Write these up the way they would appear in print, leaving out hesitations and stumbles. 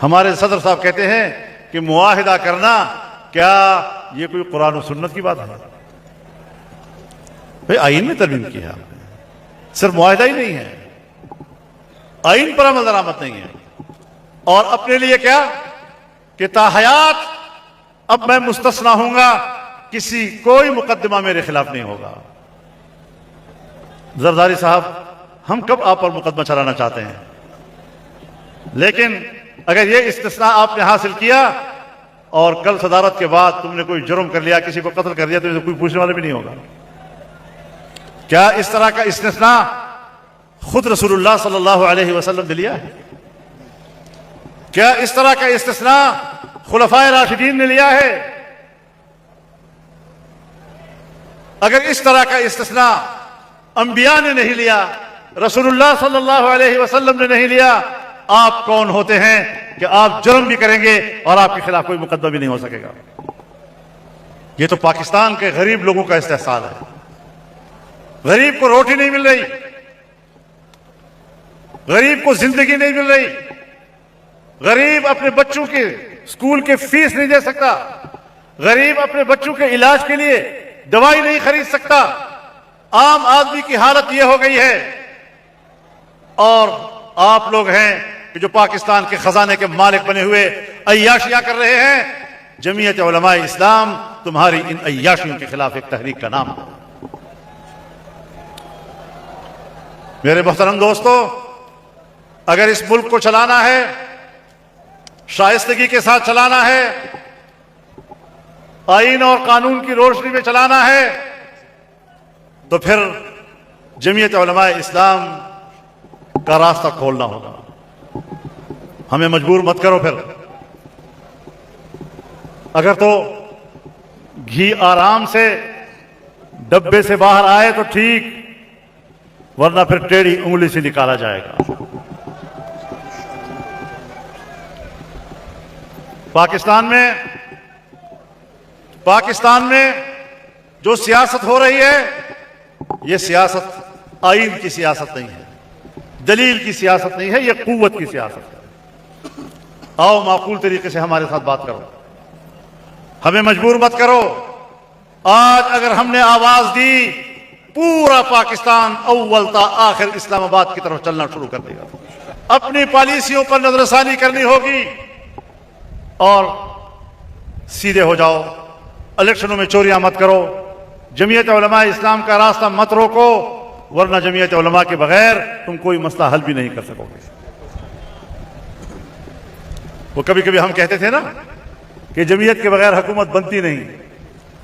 ہمارے صدر صاحب کہتے ہیں کہ معاہدہ کرنا کیا یہ کوئی قرآن و سنت کی بات ہے؟ بھئی آئین میں ترمیم کی ہے آپ نے، صرف معاہدہ ہی نہیں ہے، آئین پر عمل درآمد نہیں ہے۔ اور اپنے لیے کیا کہ تا حیات اب میں مستثنا ہوں گا، کوئی مقدمہ میرے خلاف نہیں ہوگا۔ زرداری صاحب، ہم کب آپ پر مقدمہ چلانا چاہتے ہیں، لیکن اگر یہ استثناء آپ نے حاصل کیا اور کل صدارت کے بعد تم نے کوئی جرم کر لیا، کسی کو قتل کر لیا، تو کوئی پوچھنے والا بھی نہیں ہوگا۔ کیا اس طرح کا استثناء خود رسول اللہ صلی اللہ علیہ وسلم نے لیا ہے؟ کیا اس طرح کا استثناء خلفائے راشدین نے لیا ہے؟ اگر اس طرح کا استثناء انبیاء نے نہیں لیا، رسول اللہ صلی اللہ علیہ وسلم نے نہیں لیا، آپ کون ہوتے ہیں کہ آپ جرم بھی کریں گے اور آپ کے خلاف کوئی مقدمہ بھی نہیں ہو سکے گا؟ یہ تو پاکستان کے غریب لوگوں کا استحصال ہے۔ غریب کو روٹی نہیں مل رہی، غریب کو زندگی نہیں مل رہی، غریب اپنے بچوں کے اسکول کے فیس نہیں دے سکتا، غریب اپنے بچوں کے علاج کے لیے دوائی نہیں خرید سکتا۔ عام آدمی کی حالت یہ ہو گئی ہے، اور آپ لوگ ہیں کہ جو پاکستان کے خزانے کے مالک بنے ہوئے عیاشیاں کر رہے ہیں۔ جمعیت علماء اسلام تمہاری ان عیاشیوں کے خلاف ایک تحریک کا نام ہے۔ میرے محترم دوستو، اگر اس ملک کو چلانا ہے، شائستگی کے ساتھ چلانا ہے، آئین اور قانون کی روشنی میں چلانا ہے، تو پھر جمعیت علماء اسلام کا راستہ کھولنا ہوگا۔ ہمیں مجبور مت کرو پھر۔ اگر تو گھی آرام سے ڈبے سے باہر آئے تو ٹھیک، ورنہ پھر ٹیڑھی انگلی سے نکالا جائے گا۔ پاکستان میں جو سیاست ہو رہی ہے، یہ سیاست آئین کی سیاست نہیں ہے، دلیل کی سیاست نہیں ہے، یہ قوت کی سیاست ہے۔ آؤ معقول طریقے سے ہمارے ساتھ بات کرو، ہمیں مجبور مت کرو۔ آج اگر ہم نے آواز دی، پورا پاکستان اول تا آخر اسلام آباد کی طرف چلنا شروع کر دے گا۔ اپنی پالیسیوں پر نظر ثانی کرنی ہوگی، اور سیدھے ہو جاؤ، الیکشنوں میں چوریاں مت کرو، جمعیت علماء اسلام کا راستہ مت روکو، ورنہ جمعیت علماء کے بغیر تم کوئی مسئلہ حل بھی نہیں کر سکو گے۔ وہ کبھی کبھی ہم کہتے تھے نا کہ جمعیت کے بغیر حکومت بنتی نہیں،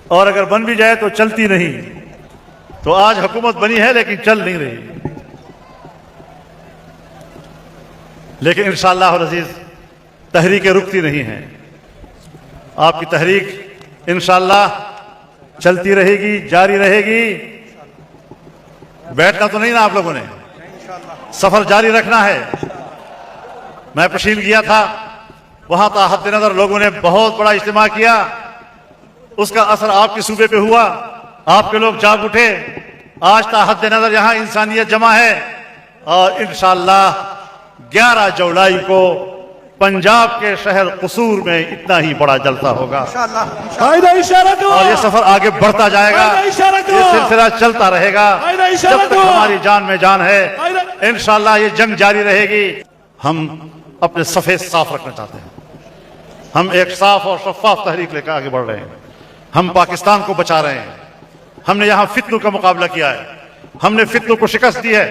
اور اگر بن بھی جائے تو چلتی نہیں۔ تو آج حکومت بنی ہے لیکن چل نہیں رہی، لیکن انشاءاللہ العزیز تحریکیں رکتی نہیں ہیں۔ آپ کی تحریک انشاءاللہ چلتی رہے گی، جاری رہے گی۔ بیٹھنا تو نہیں نا آپ لوگوں نے، سفر جاری رکھنا ہے۔ میں پشین گیا تھا، وہاں تا حد نظر لوگوں نے بہت بڑا اجتماع کیا، اس کا اثر آپ کے صوبے پہ ہوا، آپ کے لوگ جاگ اٹھے۔ آج تا حد نظر یہاں انسانیت جمع ہے، اور انشاءاللہ 11 جولائی کو پنجاب کے شہر قصور میں اتنا ہی بڑا جلسہ ہوگا، اور یہ سفر آگے بڑھتا جائے گا، یہ سلسلہ چلتا رہے گا جب تک ہماری جان میں جان ہے۔ انشاءاللہ یہ جنگ جاری رہے گی۔ ہم اپنے صفحے صاف رکھنا چاہتے ہیں، ہم ایک صاف اور شفاف تحریک لے کر آگے بڑھ رہے ہیں۔ ہم پاکستان کو بچا رہے ہیں۔ ہم نے یہاں فتنوں کا مقابلہ کیا ہے، ہم نے فتنوں کو شکست دی ہے۔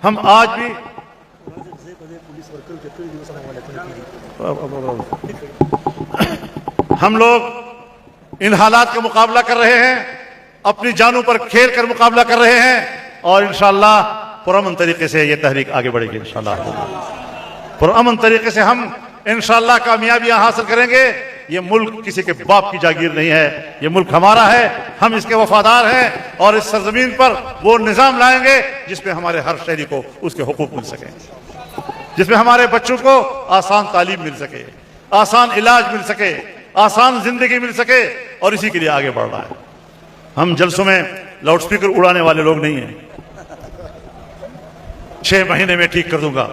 ہم آج بھی ہم لوگ ان حالات کا مقابلہ کر رہے ہیں، اپنی جانوں پر کھیل کر مقابلہ کر رہے ہیں، اور انشاءاللہ پرامن طریقے سے یہ تحریک آگے بڑھے گی۔ انشاءاللہ پرامن طریقے سے ہم انشاءاللہ کامیابیاں حاصل کریں گے۔ یہ ملک کسی کے باپ کی جاگیر نہیں ہے، یہ ملک ہمارا ہے، ہم اس کے وفادار ہیں، اور اس سرزمین پر وہ نظام لائیں گے جس میں ہمارے ہر شہری کو اس کے حقوق مل سکیں، جس میں ہمارے بچوں کو آسان تعلیم مل سکے، آسان علاج مل سکے، آسان زندگی مل سکے، اور اسی کے لیے آگے بڑھ رہا ہے۔ ہم جلسوں میں لاؤڈ سپیکر اڑانے والے لوگ نہیں ہیں، 6 مہینے میں ٹھیک کر دوں گا،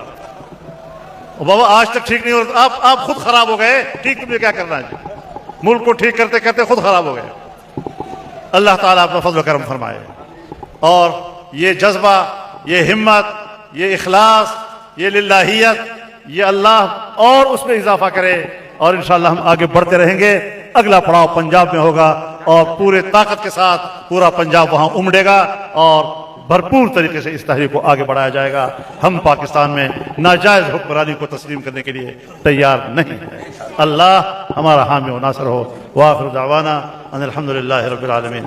بابا آج تک ٹھیک نہیں ہو رہا، آپ خود خراب ہو گئے، ٹھیک تمہیں کیا کرنا ہے؟ ملک کو ٹھیک کرتے کرتے خود خراب ہو گئے۔ اللہ تعالیٰ اپنا فضل و کرم فرمائے، اور یہ جذبہ، یہ ہمت، یہ اخلاص، یہ للہیت، یہ اللہ اور اس میں اضافہ کرے، اور انشاءاللہ ہم آگے بڑھتے رہیں گے۔ اگلا پڑاؤ پنجاب میں ہوگا، اور پورے طاقت کے ساتھ پورا پنجاب وہاں امڑے گا، اور بھرپور طریقے سے اس تحریک کو آگے بڑھایا جائے گا۔ ہم پاکستان میں ناجائز حکمرانی کو تسلیم کرنے کے لیے تیار نہیں ہیں۔ اللہ ہمارا حامی و ناصر ہو۔ وآخر دعوانا ان الحمدللہ رب العالمین۔